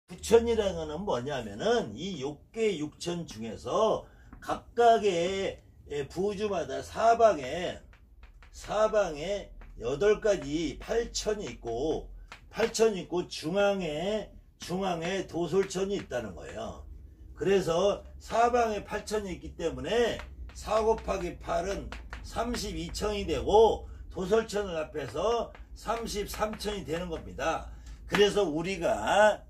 구천이라는 거는 뭐냐면은 이 6개 6천 중에서 각각의 부주마다 사방에 8가지 8천이 있고 중앙에 도솔천이 있다는 거예요. 그래서 사방에 8천이 있기 때문에 4 곱하기 8은 32천이 되고 도솔천을 합해서 33천이 되는 겁니다. 그래서 우리가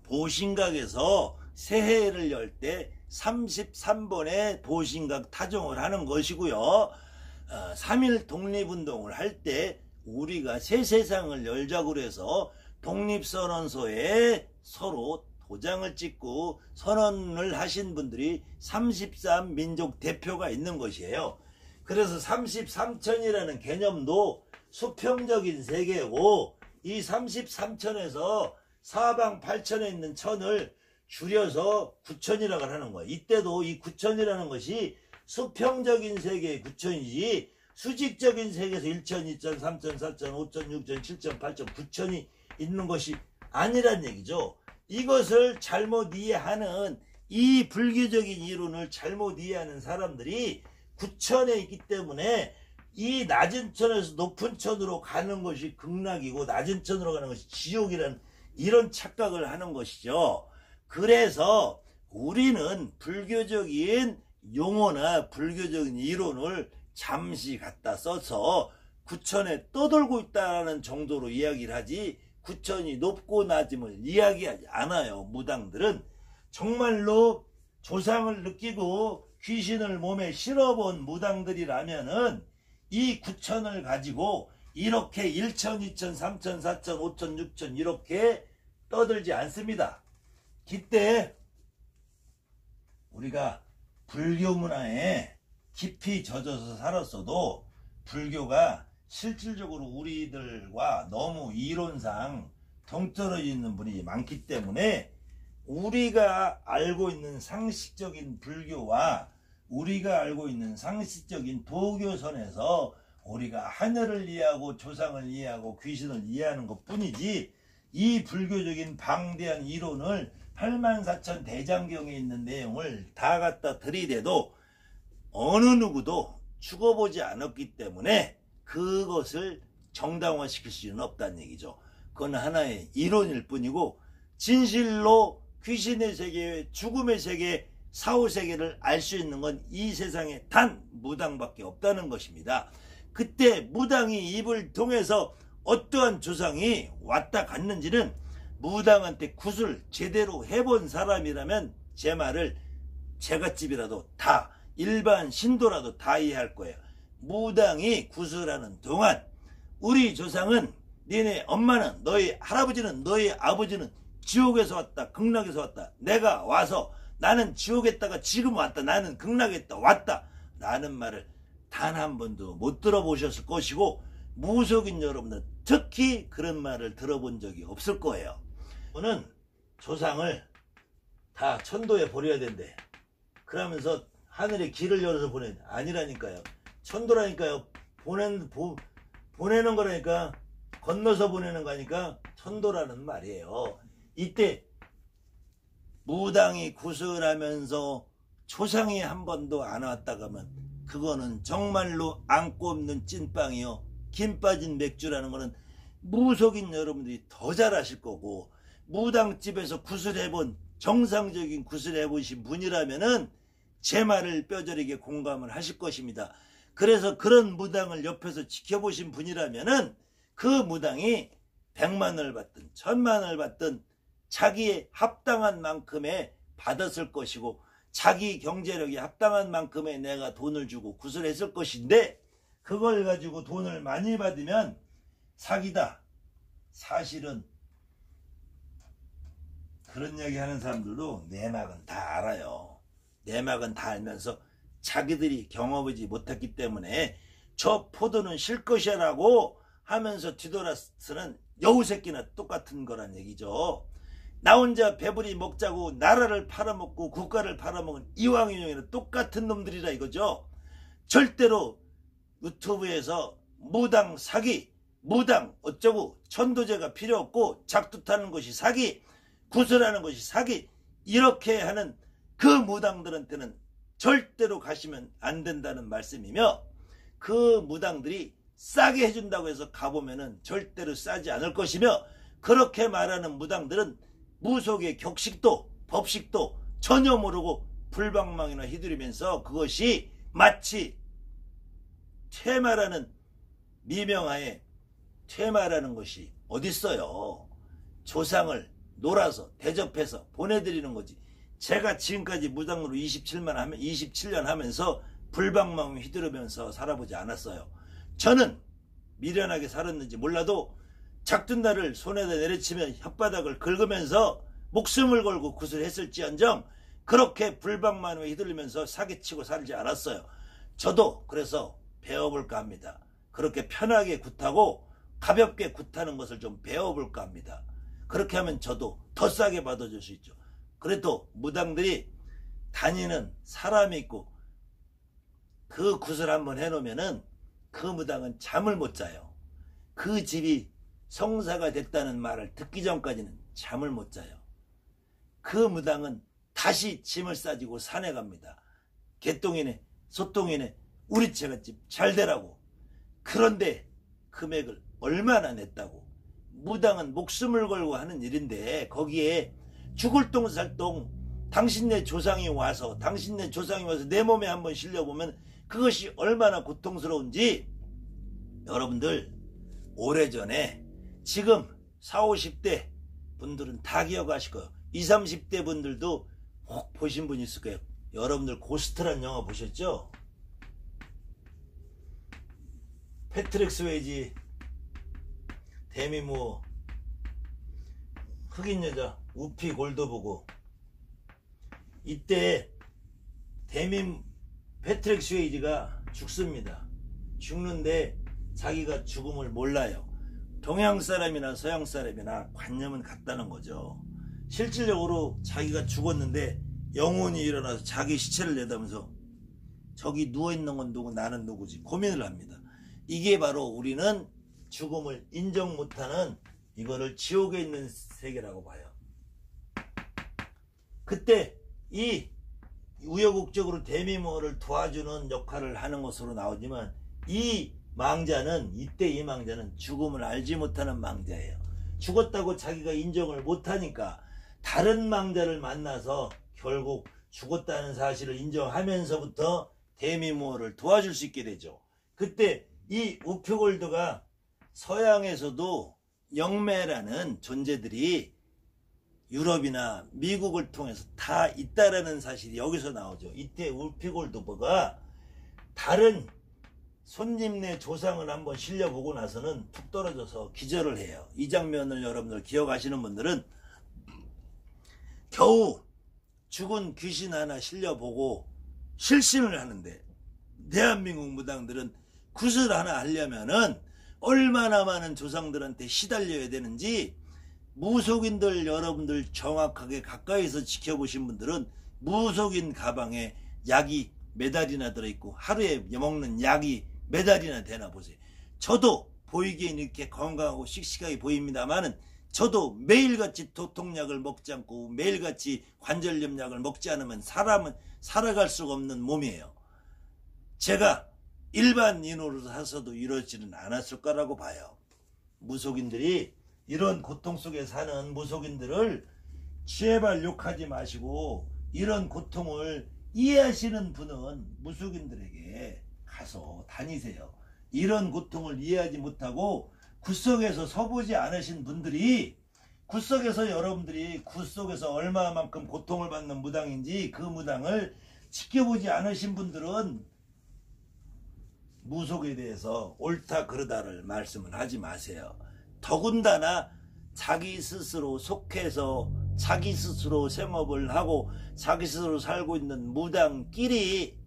보신각에서 새해를 열 때 33번의 보신각 타종을 하는 것이고요. 3.1 독립운동을 할 때 우리가 새 세상을 열자고 해서 독립선언서에 서로 도장을 찍고 선언을 하신 분들이 33민족 대표가 있는 것이에요. 그래서 33천이라는 개념도 수평적인 세계고, 이 33천에서 사방 8천에 있는 천을 줄여서 9천이라고 하는 거예요. 이때도 이 9천이라는 것이 수평적인 세계의 9천이지 수직적인 세계에서 1천, 2천, 3천, 4천, 5천, 6천, 7천, 8천, 9천이 있는 것이 아니란 얘기죠. 이것을 잘못 이해하는, 이 불교적인 이론을 잘못 이해하는 사람들이 9천에 있기 때문에 이 낮은 천에서 높은 천으로 가는 것이 극락이고 낮은 천으로 가는 것이 지옥이라는 이런 착각을 하는 것이죠. 그래서 우리는 불교적인 용어나 불교적인 이론을 잠시 갖다 써서 9천에 떠돌고 있다는 정도로 이야기를 하지 9천이 높고 낮음을 이야기하지 않아요. 무당들은 정말로 조상을 느끼고 귀신을 몸에 실어본 무당들이라면은 이 9천을 가지고 이렇게 1천, 2천, 3천, 4천, 5천, 6천 이렇게 떠들지 않습니다. 그때 우리가 불교 문화에 깊이 젖어서 살았어도 불교가 실질적으로 우리들과 너무 이론상 동떨어져 있는 분이 많기 때문에 우리가 알고 있는 상식적인 불교와 우리가 알고 있는 상식적인 도교선에서 우리가 하늘을 이해하고 조상을 이해하고 귀신을 이해하는 것 뿐이지, 이 불교적인 방대한 이론을 84,000 대장경에 있는 내용을 다 갖다 들이대도 어느 누구도 죽어보지 않았기 때문에 그것을 정당화시킬 수는 없다는 얘기죠. 그건 하나의 이론일 뿐이고, 진실로 귀신의 세계, 죽음의 세계, 사후세계를 알 수 있는 건 이 세상에 단 무당밖에 없다는 것입니다. 그때 무당이 입을 통해서 어떠한 조상이 왔다 갔는지는 무당한테 굿을 제대로 해본 사람이라면 제 말을 제갓집이라도 다, 일반 신도라도 다 이해할 거예요. 무당이 굿을 하는 동안 우리 조상은, 니네 엄마는, 너희 할아버지는, 너희 아버지는 지옥에서 왔다, 극락에서 왔다, 내가 와서 나는 지옥에다가 지금 왔다, 나는 극락에다 왔다 라는 말을 단 한 번도 못 들어보셨을 것이고, 무속인 여러분들 특히 그런 말을 들어본 적이 없을 거예요. 저는 조상을 다 천도에 버려야 된대. 그러면서 하늘에 길을 열어서 보내. 아니라니까요. 천도라니까요. 보내는 거라니까. 건너서 보내는 거니까 천도라는 말이에요. 이때 무당이 구슬하면서 조상이 한 번도 안 왔다 가면 그거는 정말로 안 꼽는 찐빵이요. 김 빠진 맥주라는 거는 무속인 여러분들이 더 잘 아실 거고, 무당집에서 구슬해본, 정상적인 구슬해보신 분이라면은 제 말을 뼈저리게 공감을 하실 것입니다. 그래서 그런 무당을 옆에서 지켜보신 분이라면은 그 무당이 100만을 받든 1000만을 받든 자기의 합당한 만큼의 받았을 것이고, 자기 경제력이 합당한 만큼의 내가 돈을 주고 구슬했을 것인데, 그걸 가지고 돈을 많이 받으면 사기다. 사실은 그런 얘기 하는 사람들도 내막은 다 알아요. 내막은 다 알면서 자기들이 경험하지 못했기 때문에 저 포도는 실 것이야 라고 하면서 뒤돌아서는 여우새끼나 똑같은 거란 얘기죠. 나 혼자 배부리 먹자고 나라를 팔아먹고 국가를 팔아먹은 이왕이용이나 똑같은 놈들이라 이거죠. 절대로 유튜브에서 무당 사기, 무당 어쩌고 천도제가 필요 없고 작두 타는 것이 사기, 구슬하는 것이 사기, 이렇게 하는 그 무당들한테는 절대로 가시면 안 된다는 말씀이며, 그 무당들이 싸게 해준다고 해서 가보면은 절대로 싸지 않을 것이며, 그렇게 말하는 무당들은 무속의 격식도 법식도 전혀 모르고 불방망이나 휘두르면서 그것이 마치 퇴마라는 미명하에 퇴마라는 것이 어딨어요. 조상을 놀아서 대접해서 보내드리는 거지. 제가 지금까지 무당으로 27년 하면서 불방망이 휘두르면서 살아보지 않았어요. 저는 미련하게 살았는지 몰라도 작둔날을 손에다 내려치며 혓바닥을 긁으면서 목숨을 걸고 구슬했을지언정 그렇게 불방망이 휘둘리면서 사기치고 살지 않았어요. 저도 그래서 배워볼까 합니다. 그렇게 편하게 굿하고 가볍게 굿하는 것을 좀 배워볼까 합니다. 그렇게 하면 저도 더 싸게 받아줄 수 있죠. 그래도 무당들이 다니는 사람이 있고 그 굿을 한번 해놓으면은 그 무당은 잠을 못 자요. 그 집이 성사가 됐다는 말을 듣기 전까지는 잠을 못 자요. 그 무당은 다시 짐을 싸지고 산에 갑니다. 개똥이네 소똥이네 우리 처갓집 잘 되라고. 그런데 금액을 얼마나 냈다고. 무당은 목숨을 걸고 하는 일인데 거기에 죽을 똥 살 똥 당신네 조상이 와서 내 몸에 한번 실려보면 그것이 얼마나 고통스러운지 여러분들 오래전에 지금 40, 50대 분들은 다 기억하실 거예요. 20, 30대 분들도 혹 보신 분 있을 거예요. 여러분들 고스트란 영화 보셨죠? 패트릭 스웨이지, 데미 무어, 흑인 여자 우피 골드버그. 이때 패트릭 스웨이지가 죽습니다. 죽는데 자기가 죽음을 몰라요. 동양 사람이나 서양 사람이나 관념은 같다는 거죠. 실질적으로 자기가 죽었는데 영혼이 일어나서 자기 시체를 내다면서 저기 누워있는 건 누구, 나는 누구지 고민을 합니다. 이게 바로 우리는 죽음을 인정 못하는 이거를 지옥에 있는 세계라고 봐요. 그때 이 우여곡적으로 데미모어를 도와주는 역할을 하는 것으로 나오지만 이 망자는 죽음을 알지 못하는 망자예요. 죽었다고 자기가 인정을 못하니까 다른 망자를 만나서 결국 죽었다는 사실을 인정하면서부터 데미모어를 도와줄 수 있게 되죠. 그때 이 우표골드가 서양에서도 영매라는 존재들이 유럽이나 미국을 통해서 다 있다라는 사실이 여기서 나오죠. 이때 우피골드버가 다른 손님네 조상을 한번 실려보고 나서는 툭 떨어져서 기절을 해요. 이 장면을 여러분들 기억하시는 분들은 겨우 죽은 귀신 하나 실려보고 실신을 하는데 대한민국 무당들은 굿을 하나 하려면은 얼마나 많은 조상들한테 시달려야 되는지 무속인들 여러분들 정확하게 가까이서 지켜보신 분들은 무속인 가방에 약이 몇 알이나 들어있고 하루에 먹는 약이 몇 알이나 되나 보세요. 저도 보이기엔 이렇게 건강하고 씩씩하게 보입니다만은 저도 매일같이 도통약을 먹지 않고 매일같이 관절염약을 먹지 않으면 사람은 살아갈 수가 없는 몸이에요. 제가 일반인으로 사서도 이러지는 않았을 거라고 봐요. 무속인들이 이런 고통 속에 사는 무속인들을 제발 욕하지 마시고 이런 고통을 이해하시는 분은 무속인들에게 가서 다니세요. 이런 고통을 이해하지 못하고 굿속에서 서보지 않으신 분들이 굿속에서 여러분들이 굿속에서 얼마만큼 고통을 받는 무당인지 그 무당을 지켜보지 않으신 분들은 무속에 대해서 옳다 그르다를 말씀을 하지 마세요. 더군다나 자기 스스로 속해서 자기 스스로 생업을 하고 자기 스스로 살고 있는 무당끼리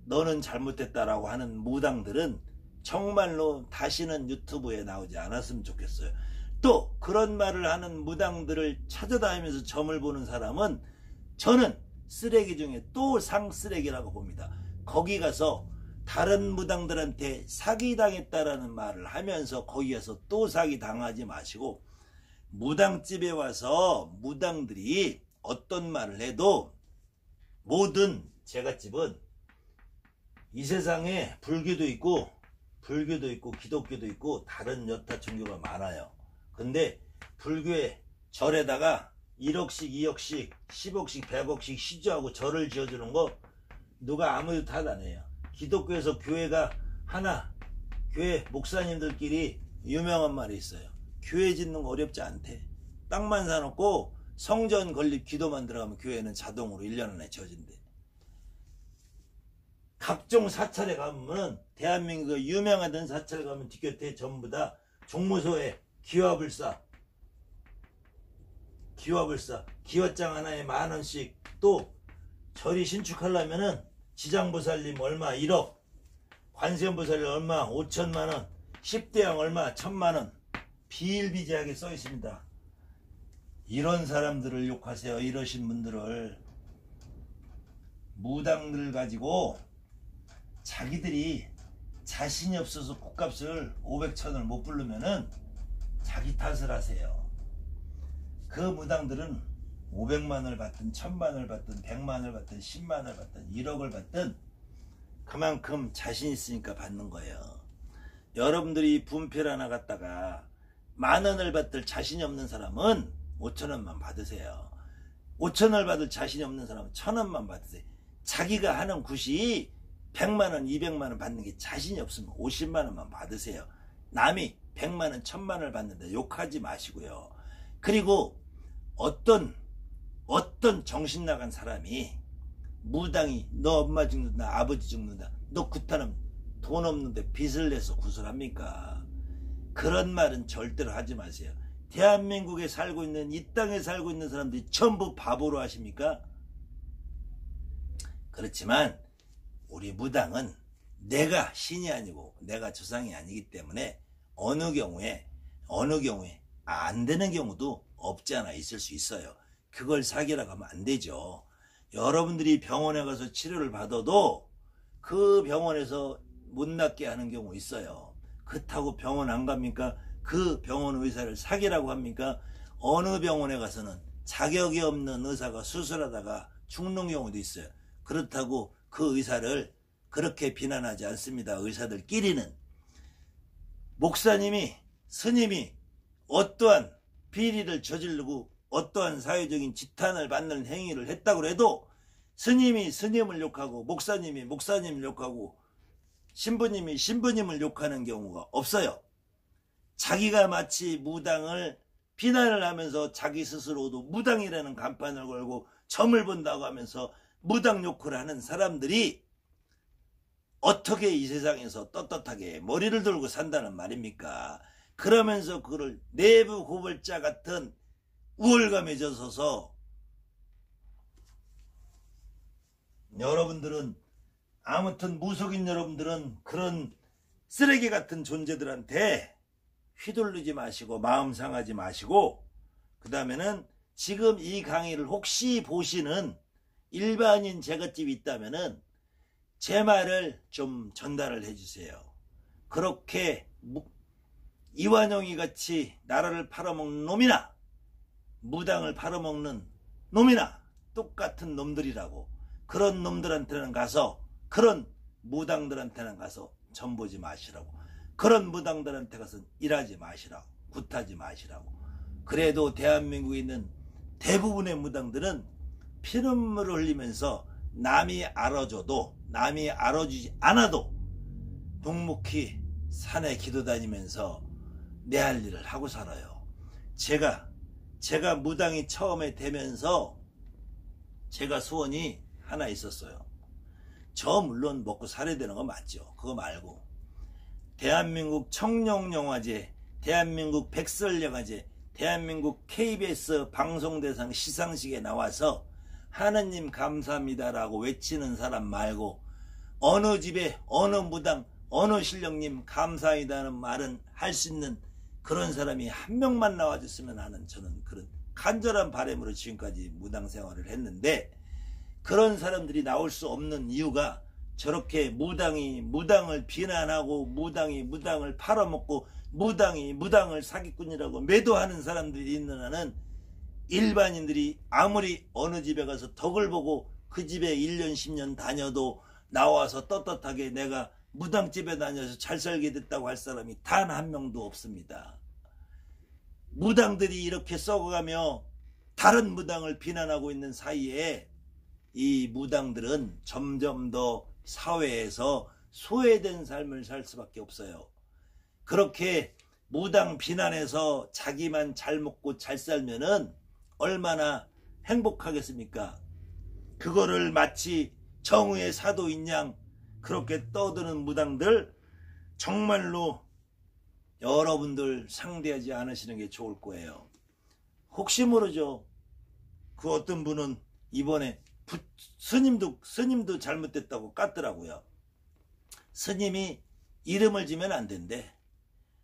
너는 잘못됐다라고 하는 무당들은 정말로 다시는 유튜브에 나오지 않았으면 좋겠어요. 또 그런 말을 하는 무당들을 찾아다니면서 점을 보는 사람은 저는 쓰레기 중에 또 상쓰레기라고 봅니다. 거기 가서 다른 무당들한테 사기당했다라는 말을 하면서 거기 가서 또 사기당하지 마시고 무당집에 와서 무당들이 어떤 말을 해도 모든 제갓집은 이 세상에 불교도 있고 기독교도 있고 다른 여타 종교가 많아요. 근데 불교의 절에다가 1억씩 2억씩 10억씩 100억씩 시주하고 절을 지어주는 거 누가 아무도 탓 안 해요. 기독교에서 교회가 하나, 교회 목사님들끼리 유명한 말이 있어요. 교회 짓는 거 어렵지 않대. 땅만 사놓고 성전 건립 기도만 들어가면 교회는 자동으로 1년 안에 지어진대. 각종 사찰에 가면 대한민국의 유명하던 사찰에 가면 뒷곁에 전부 다 종무소에 기와불사 기와장 하나에 10,000원씩, 또 절이 신축하려면은 지장보살님 얼마 1억, 관세음보살님 얼마 5천만원, 10대왕 얼마 1,000만원 비일비재하게 써 있습니다. 이런 사람들을 욕하세요. 이러신 분들을. 무당들 가지고 자기들이 자신이 없어서 콧값을 500, 1000을 못 부르면은 자기 탓을 하세요. 그 무당들은 500만원을 받든 1000만원을 받든 100만원을 받든 10만원을 받든 1억을 받든 그만큼 자신 있으니까 받는 거예요. 여러분들이 분필 하나 갖다가 10,000원을 받을 자신이 없는 사람은 5,000원만 받으세요. 5,000원을 받을 자신이 없는 사람은 1,000원만 받으세요. 자기가 하는 굿이 100만원, 200만원 받는 게 자신이 없으면 50만원만 받으세요. 남이 100만원, 1000만원을 받는데 욕하지 마시고요. 그리고 어떤 정신 나간 사람이 무당이 너 엄마 죽는다, 아버지 죽는다, 너 구타는 돈 없는데 빚을 내서 구슬합니까? 그런 말은 절대로 하지 마세요. 대한민국에 살고 있는, 이 땅에 살고 있는 사람들이 전부 바보로 하십니까? 그렇지만 우리 무당은 내가 신이 아니고 내가 조상이 아니기 때문에 어느 경우에 안 되는 경우도 없지 않아 있을 수 있어요. 그걸 사기라고 하면 안 되죠. 여러분들이 병원에 가서 치료를 받아도 그 병원에서 못 낫게 하는 경우 있어요. 그렇다고 병원 안 갑니까? 그 병원 의사를 사기라고 합니까? 어느 병원에 가서는 자격이 없는 의사가 수술하다가 죽는 경우도 있어요. 그렇다고 그 의사를 그렇게 비난하지 않습니다. 의사들끼리는. 목사님이, 스님이 어떠한 비리를 저지르고 어떠한 사회적인 지탄을 받는 행위를 했다고 해도 스님이 스님을 욕하고 목사님이 목사님을 욕하고 신부님이 신부님을 욕하는 경우가 없어요. 자기가 마치 무당을 비난을 하면서 자기 스스로도 무당이라는 간판을 걸고 점을 본다고 하면서 무당 욕을 하는 사람들이 어떻게 이 세상에서 떳떳하게 머리를 들고 산다는 말입니까? 그러면서 그를 내부 고발자 같은 우월감에 젖어서 여러분들은, 아무튼 무속인 여러분들은 그런 쓰레기 같은 존재들한테 휘둘리지 마시고 마음 상하지 마시고, 그 다음에는 지금 이 강의를 혹시 보시는 일반인 제갓집이 있다면은 제 말을 좀 전달을 해주세요. 그렇게 이완용이 같이 나라를 팔아먹는 놈이나 무당을 팔아먹는 놈이나 똑같은 놈들이라고, 그런 놈들한테는 가서, 그런 무당들한테는 가서 전보지 마시라고, 그런 무당들한테 가서 일하지 마시라고, 굿하지 마시라고. 그래도 대한민국에 있는 대부분의 무당들은 피눈물을 흘리면서 남이 알아줘도 남이 알아주지 않아도 묵묵히 산에 기도 다니면서 내 할 일을 하고 살아요. 제가 무당이 처음에 되면서 제가 소원이 하나 있었어요. 저 물론 먹고 살아야 되는 거 맞죠. 그거 말고 대한민국 청룡영화제, 대한민국 백설영화제, 대한민국 KBS 방송대상 시상식에 나와서 하느님 감사합니다라고 외치는 사람 말고, 어느 집에 어느 무당 어느 신령님 감사합니다는 말은 할 수 있는 그런 사람이 한 명만 나와줬으면 하는, 저는 그런 간절한 바람으로 지금까지 무당 생활을 했는데, 그런 사람들이 나올 수 없는 이유가 저렇게 무당을 비난하고 무당을 팔아먹고 무당을 사기꾼이라고 매도하는 사람들이 있는 한은 일반인들이 아무리 어느 집에 가서 덕을 보고 그 집에 1년 10년 다녀도 나와서 떳떳하게 내가 무당집에 다녀서 잘 살게 됐다고 할 사람이 단 한 명도 없습니다. 무당들이 이렇게 썩어가며 다른 무당을 비난하고 있는 사이에 이 무당들은 점점 더 사회에서 소외된 삶을 살 수밖에 없어요. 그렇게 무당 비난해서 자기만 잘 먹고 잘 살면은 얼마나 행복하겠습니까? 그거를 마치 정의의 사도인 양 그렇게 떠드는 무당들 정말로 여러분들 상대하지 않으시는 게 좋을 거예요. 혹시 모르죠. 그 어떤 분은 이번에 스님도 잘못됐다고 깠더라고요. 스님이 이름을 지면 안 된대.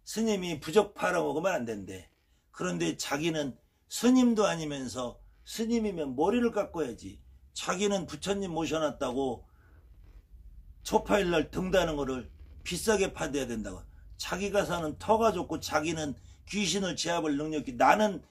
스님이 부적 팔아먹으면 안 된대. 그런데 자기는 스님도 아니면서 스님이면 머리를 깎아야지. 자기는 부처님 모셔놨다고 초파일날 등다는 거를 비싸게 받아야 된다고. 자기가 사는 터가 좋고 자기는 귀신을 제압할 능력이, 나는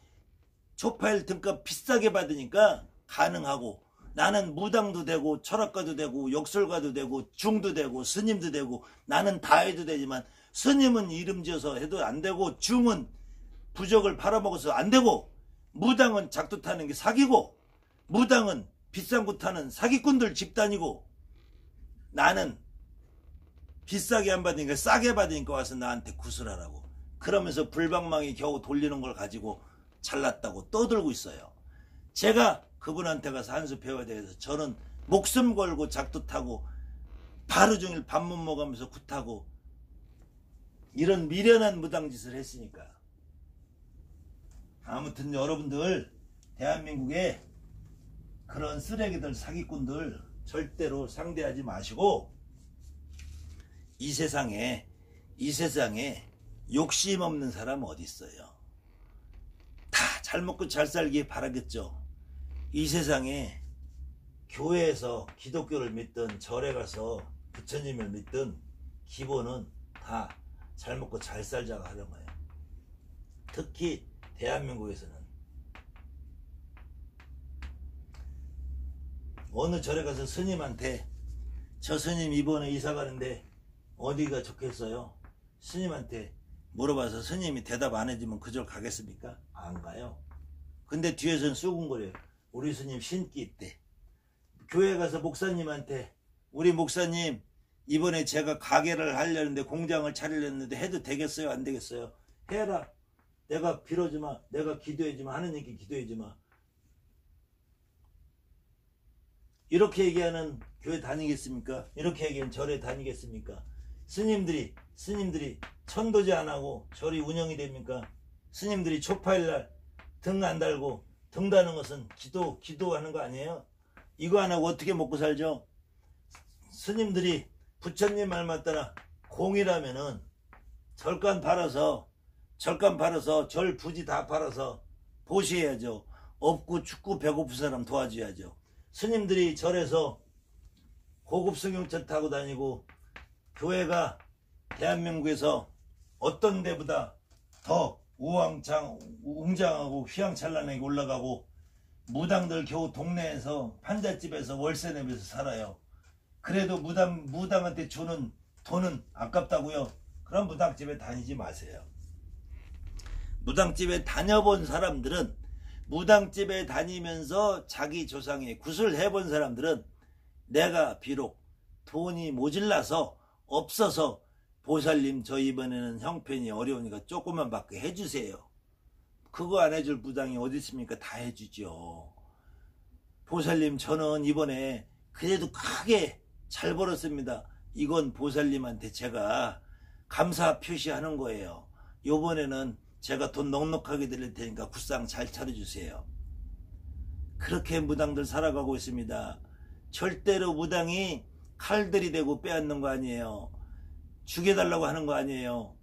초파일 등값 비싸게 받으니까 가능하고, 나는 무당도 되고 철학가도 되고 역설가도 되고 중도 되고 스님도 되고 나는 다 해도 되지만 스님은 이름 지어서 해도 안 되고 중은 부적을 팔아먹어서 안 되고 무당은 작두 타는 게 사기고 무당은 비싼 거 타는 사기꾼들 집단이고 나는 비싸게 안 받으니까 싸게 받으니까 와서 나한테 구슬하라고 그러면서 불방망이 겨우 돌리는 걸 가지고 잘났다고 떠들고 있어요. 제가 그분한테 가서 한 수 배워야 돼서 저는 목숨 걸고 작두 타고 하루 종일 밥 못 먹으면서 굿하고 이런 미련한 무당짓을 했으니까. 아무튼 여러분들 대한민국에 그런 쓰레기들 사기꾼들 절대로 상대하지 마시고 이 세상에 욕심 없는 사람 어디 있어요. 다 잘 먹고 잘 살기 바라겠죠. 이 세상에 교회에서 기독교를 믿든 절에 가서 부처님을 믿든 기본은 다 잘 먹고 잘 살자고 하는 거예요. 특히 대한민국에서는 어느 절에 가서 스님한테 저 스님 이번에 이사 가는데 어디가 좋겠어요? 스님한테 물어봐서 스님이 대답 안 해주면 그 절 가겠습니까? 안 가요. 근데 뒤에서는 수군거려요. 우리 스님 신기 있대. 교회 가서 목사님한테 우리 목사님 이번에 제가 가게를 하려는데 공장을 차리려는데 해도 되겠어요? 안 되겠어요? 해라. 내가 빌어주마. 내가 기도해주마. 하느님께 기도해주마. 이렇게 얘기하는 교회 다니겠습니까? 이렇게 얘기하는 절에 다니겠습니까? 스님들이 천도제 안 하고 절이 운영이 됩니까? 스님들이 초파일날 등 안 달고 등 다는 것은 기도하는 거 아니에요? 이거 안 하고 어떻게 먹고 살죠? 스님들이 부처님 말 맞다나 공이라면은 절간 팔아서 절 부지 다 팔아서 보시해야죠. 없고 춥고 배고픈 사람 도와줘야죠. 스님들이 절에서 고급 승용차 타고 다니고 교회가 대한민국에서 어떤 데보다 더 웅장하고 휘황찬란하게 올라가고 무당들 겨우 동네에서 판잣집에서 월세 내면서 살아요. 그래도 무당한테 주는 돈은 아깝다고요? 그럼 무당집에 다니지 마세요. 무당집에 다녀본 사람들은 무당집에 다니면서 자기 조상에 굿을 해본 사람들은 내가 비록 돈이 모질라서 없어서 보살님 저 이번에는 형편이 어려우니까 조금만 받게 해주세요. 그거 안 해줄 무당이 어디 있습니까? 다 해주죠. 보살님 저는 이번에 그래도 크게 잘 벌었습니다. 이건 보살님한테 제가 감사 표시하는 거예요. 요번에는 제가 돈 넉넉하게 드릴 테니까 굿상 잘 차려주세요. 그렇게 무당들 살아가고 있습니다. 절대로 무당이 칼들이 되고 빼앗는 거 아니에요. 죽여달라고 하는 거 아니에요.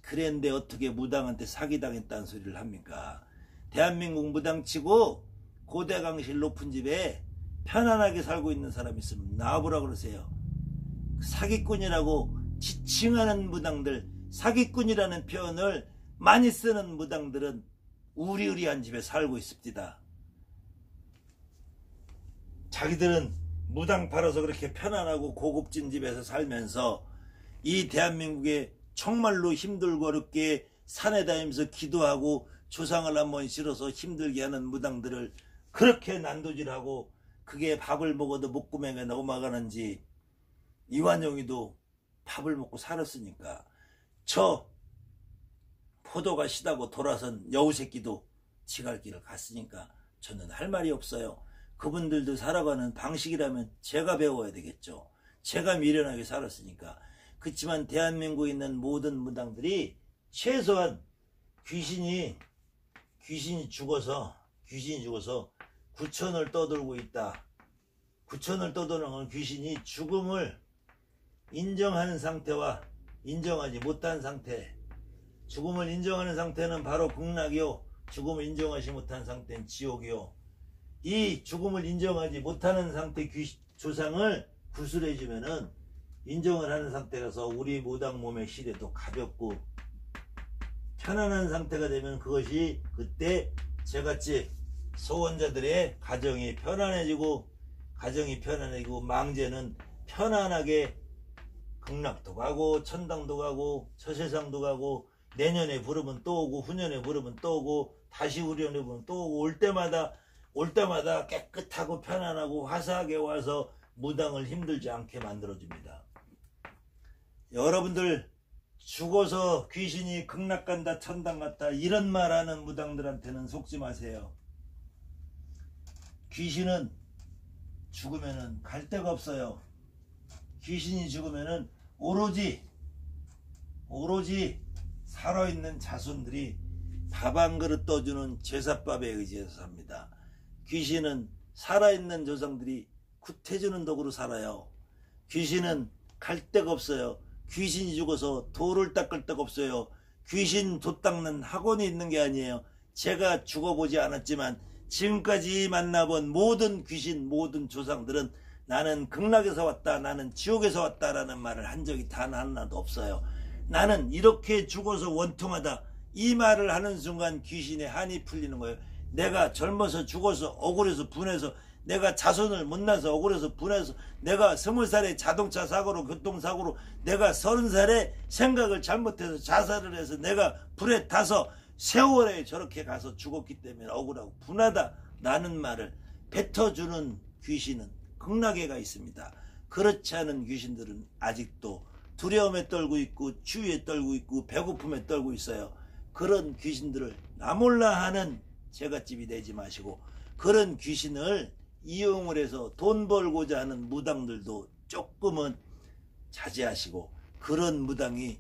그랬는데 어떻게 무당한테 사기당했다는 소리를 합니까? 대한민국 무당치고 고대강실 높은 집에 편안하게 살고 있는 사람 있으면 나와보라 그러세요. 사기꾼이라고 지칭하는 무당들, 사기꾼이라는 표현을 많이 쓰는 무당들은 우리우리한 집에 살고 있습니다. 자기들은 무당 팔아서 그렇게 편안하고 고급진 집에서 살면서 이 대한민국에 정말로 힘들고 어렵게 산에 다니면서 기도하고 조상을 한번 실어서 힘들게 하는 무당들을 그렇게 난도질하고 그게 밥을 먹어도 목구멍에 넘어가는지 이완용이도 밥을 먹고 살았으니까 저 포도가 시다고 돌아선 여우새끼도 지갈 길을 갔으니까 저는 할 말이 없어요. 그분들도 살아가는 방식이라면 제가 배워야 되겠죠. 제가 미련하게 살았으니까. 그렇지만 대한민국에 있는 모든 무당들이 최소한 귀신이 죽어서 구천을 떠돌고 있다. 구천을 떠도는 귀신이 죽음을 인정하는 상태와 인정하지 못한 상태. 죽음을 인정하는 상태는 바로 극락이요. 죽음을 인정하지 못한 상태는 지옥이요. 이 죽음을 인정하지 못하는 상태 조상을 구술해주면은 인정을 하는 상태라서 우리 무당 몸의 시대도 가볍고 편안한 상태가 되면 그것이 그때 저같이 소원자들의 가정이 편안해지고 망제는 편안하게 극락도 가고 천당도 가고 저세상도 가고 내년에 부르면 또 오고 후년에 부르면 또 오고 다시 후년에 부르면 또 오고 올 때마다 깨끗하고 편안하고 화사하게 와서 무당을 힘들지 않게 만들어줍니다. 여러분들 죽어서 귀신이 극락 간다 천당 갔다 이런 말하는 무당들한테는 속지 마세요. 귀신은 죽으면은 갈 데가 없어요. 귀신이 죽으면은 오로지 살아있는 자손들이 밥 한 그릇 떠주는 제사밥에 의지해서 삽니다. 귀신은 살아있는 조상들이 굿해주는 덕으로 살아요. 귀신은 갈 데가 없어요. 귀신이 죽어서 돌을 닦을 데가 없어요. 귀신 돛 닦는 학원이 있는 게 아니에요. 제가 죽어보지 않았지만 지금까지 만나본 모든 귀신, 모든 조상들은 나는 극락에서 왔다, 나는 지옥에서 왔다라는 말을 한 적이 단 하나도 없어요. 나는 이렇게 죽어서 원통하다, 이 말을 하는 순간 귀신의 한이 풀리는 거예요. 내가 젊어서 죽어서 억울해서 분해서, 내가 자손을 못 낳아서 억울해서 분해서, 내가 20살에 자동차 사고로 교통사고로, 내가 30살에 생각을 잘못해서 자살을 해서 내가 불에 타서 세월에 저렇게 가서 죽었기 때문에 억울하고 분하다 라는 말을 뱉어주는 귀신은 극락에 가 있습니다. 그렇지 않은 귀신들은 아직도 두려움에 떨고 있고 추위에 떨고 있고 배고픔에 떨고 있어요. 그런 귀신들을 나몰라 하는 제갓집이 되지 마시고, 그런 귀신을 이용을 해서 돈 벌고자 하는 무당들도 조금은 자제하시고, 그런 무당이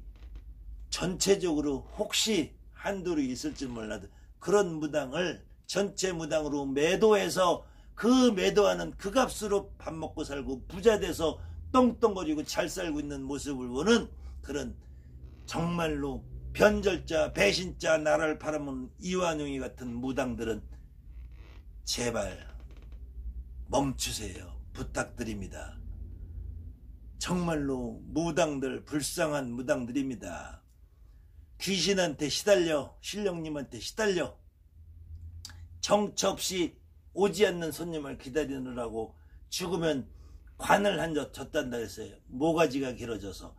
전체적으로 혹시 한둘이 있을지 몰라도 그런 무당을 전체 무당으로 매도해서 그 매도하는 그 값으로 밥 먹고 살고 부자 돼서 똥똥거리고 잘 살고 있는 모습을 보는 그런 정말로 변절자, 배신자, 나라를 팔아먹는 이완용이 같은 무당들은 제발 멈추세요. 부탁드립니다. 정말로 무당들, 불쌍한 무당들입니다. 귀신한테 시달려, 신령님한테 시달려 정처 없이 오지 않는 손님을 기다리느라고 죽으면 관을 한 젖 졌단다 했어요. 모가지가 길어져서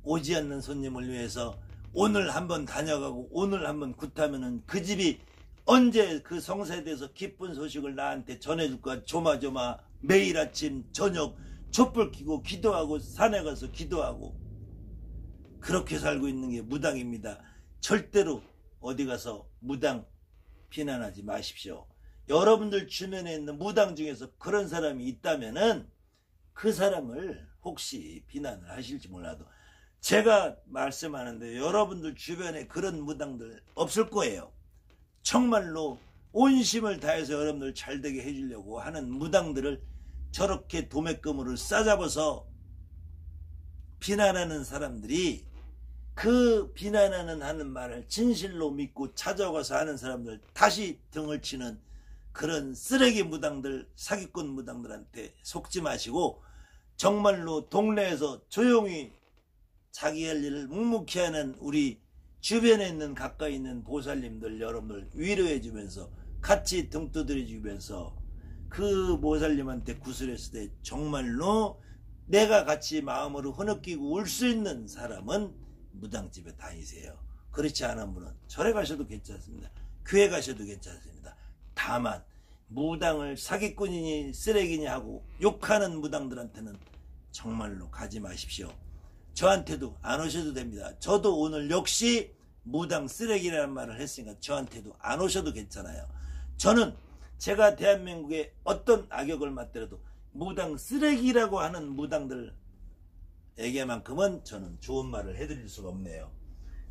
오지 않는 손님을 위해서 오늘 한번 다녀가고 오늘 한번 굿하면은 그 집이 언제 그 성사에 대해서 기쁜 소식을 나한테 전해줄까 조마조마 매일 아침 저녁 촛불 켜고 기도하고 산에 가서 기도하고 그렇게 살고 있는 게 무당입니다. 절대로 어디 가서 무당 비난하지 마십시오. 여러분들 주변에 있는 무당 중에서 그런 사람이 있다면은 그 사람을 혹시 비난을 하실지 몰라도 제가 말씀하는데 여러분들 주변에 그런 무당들 없을 거예요. 정말로 온심을 다해서 여러분들 잘되게 해주려고 하는 무당들을 저렇게 도매금으로 싸잡아서 비난하는 사람들이 그 비난하는 하는 말을 진실로 믿고 찾아가서 하는 사람들 다시 등을 치는 그런 쓰레기 무당들, 사기꾼 무당들한테 속지 마시고 정말로 동네에서 조용히 자기 할 일을 묵묵히 하는 우리 주변에 있는 가까이 있는 보살님들 여러분들 위로해 주면서 같이 등 두드려 주면서 그 보살님한테 구슬했을 때 정말로 내가 같이 마음으로 흐느끼고 울 수 있는 사람은 무당집에 다니세요. 그렇지 않은 분은 절에 가셔도 괜찮습니다. 교회 가셔도 괜찮습니다. 다만 무당을 사기꾼이니 쓰레기니 하고 욕하는 무당들한테는 정말로 가지 마십시오. 저한테도 안 오셔도 됩니다. 저도 오늘 역시 무당 쓰레기라는 말을 했으니까 저한테도 안 오셔도 괜찮아요. 저는 제가 대한민국의 어떤 악역을 맡더라도 무당 쓰레기라고 하는 무당들에게만큼은 저는 좋은 말을 해드릴 수가 없네요.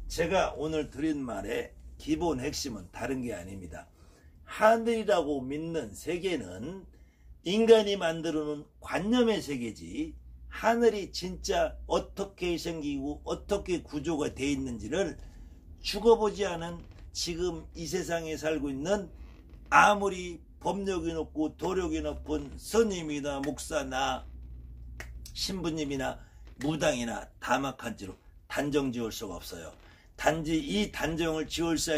제가 오늘 드린 말의 기본 핵심은 다른 게 아닙니다. 하늘이라고 믿는 세계는 인간이 만들어 놓은 관념의 세계지 하늘이 진짜 어떻게 생기고 어떻게 구조가 되어 있는지를 죽어보지 않은 지금 이 세상에 살고 있는 아무리 법력이 높고 도력이 높은 스님이나 목사나 신부님이나 무당이나 다막한지로 단정 지을 수가 없어요. 단지 이 단정을 지을 수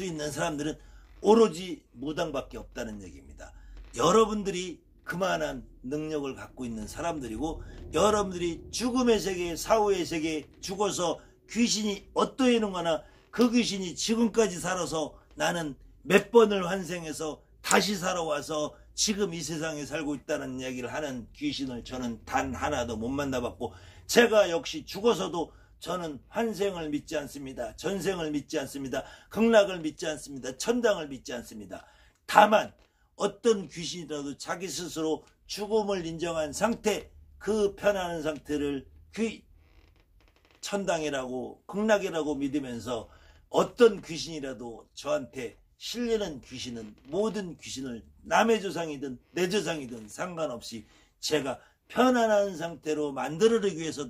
있는 사람들은 오로지 무당밖에 없다는 얘기입니다. 여러분들이 그만한 능력을 갖고 있는 사람들이고 여러분들이 죽음의 세계, 사후의 세계에 죽어서 귀신이 어떠해는 거나 그 귀신이 지금까지 살아서 나는 몇 번을 환생해서 다시 살아와서 지금 이 세상에 살고 있다는 얘기를 하는 귀신을 저는 단 하나도 못 만나봤고 제가 역시 죽어서도 저는 환생을 믿지 않습니다. 전생을 믿지 않습니다. 극락을 믿지 않습니다. 천당을 믿지 않습니다. 다만 어떤 귀신이라도 자기 스스로 죽음을 인정한 상태, 그 편안한 상태를 천당이라고 극락이라고 믿으면서 어떤 귀신이라도 저한테 실리는 귀신은 모든 귀신을 남의 조상이든 내 조상이든 상관없이 제가 편안한 상태로 만들어내기 위해서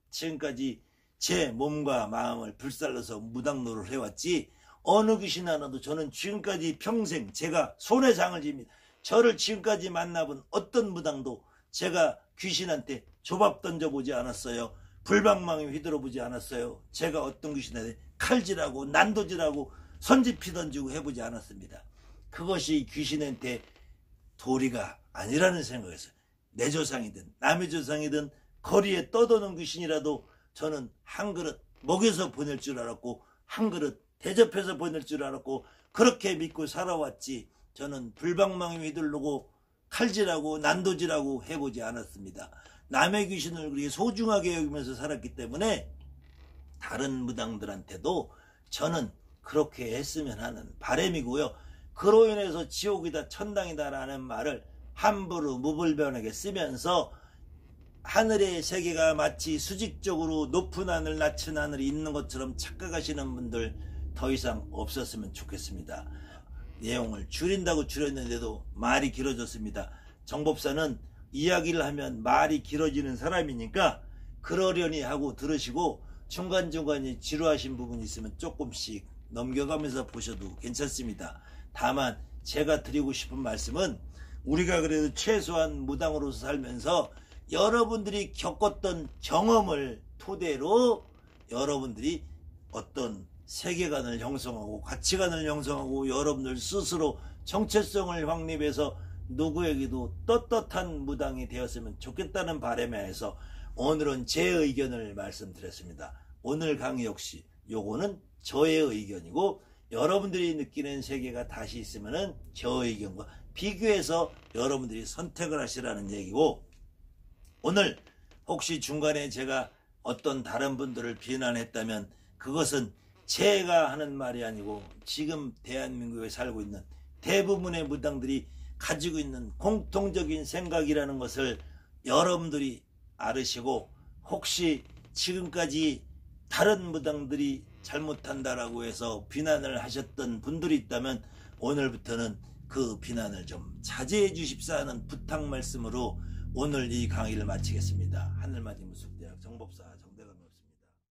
지금까지 제 몸과 마음을 불살라서 무당노를 해왔지 어느 귀신 하나도 저는 지금까지 평생 제가 손에 장을 집니다. 저를 지금까지 만나본 어떤 무당도 제가 귀신한테 조밥 던져보지 않았어요. 불방망이 휘둘러보지 않았어요. 제가 어떤 귀신한테 칼질하고 난도질하고 선지피 던지고 해보지 않았습니다. 그것이 귀신한테 도리가 아니라는 생각에서 내 조상이든 남의 조상이든 거리에 떠도는 귀신이라도 저는 한 그릇 먹여서 보낼 줄 알았고 한 그릇 대접해서 보낼 줄 알았고 그렇게 믿고 살아왔지 저는 불방망이 휘두르고 칼질하고 난도질하고 해보지 않았습니다. 남의 귀신을 그렇게 소중하게 여기면서 살았기 때문에 다른 무당들한테도 저는 그렇게 했으면 하는 바람이고요. 그로 인해서 지옥이다 천당이다 라는 말을 함부로 무불변하게 쓰면서 하늘의 세계가 마치 수직적으로 높은 하늘 낮은 하늘이 있는 것처럼 착각하시는 분들 더 이상 없었으면 좋겠습니다. 내용을 줄인다고 줄였는데도 말이 길어졌습니다. 정법사는 이야기를 하면 말이 길어지는 사람이니까 그러려니 하고 들으시고 중간중간에 지루하신 부분이 있으면 조금씩 넘겨가면서 보셔도 괜찮습니다. 다만 제가 드리고 싶은 말씀은 우리가 그래도 최소한 무당으로서 살면서 여러분들이 겪었던 경험을 토대로 여러분들이 어떤 세계관을 형성하고 가치관을 형성하고 여러분들 스스로 정체성을 확립해서 누구에게도 떳떳한 무당이 되었으면 좋겠다는 바람에 해서 오늘은 제 의견을 말씀드렸습니다. 오늘 강의 역시 요거는 저의 의견이고 여러분들이 느끼는 세계가 다시 있으면은 저 의견과 비교해서 여러분들이 선택을 하시라는 얘기고 오늘 혹시 중간에 제가 어떤 다른 분들을 비난했다면 그것은 제가 하는 말이 아니고 지금 대한민국에 살고 있는 대부분의 무당들이 가지고 있는 공통적인 생각이라는 것을 여러분들이 알으시고 혹시 지금까지 다른 무당들이 잘못한다라고 해서 비난을 하셨던 분들이 있다면 오늘부터는 그 비난을 좀 자제해 주십사 하는 부탁 말씀으로 오늘 이 강의를 마치겠습니다. 하늘맞이 무속대학 정법사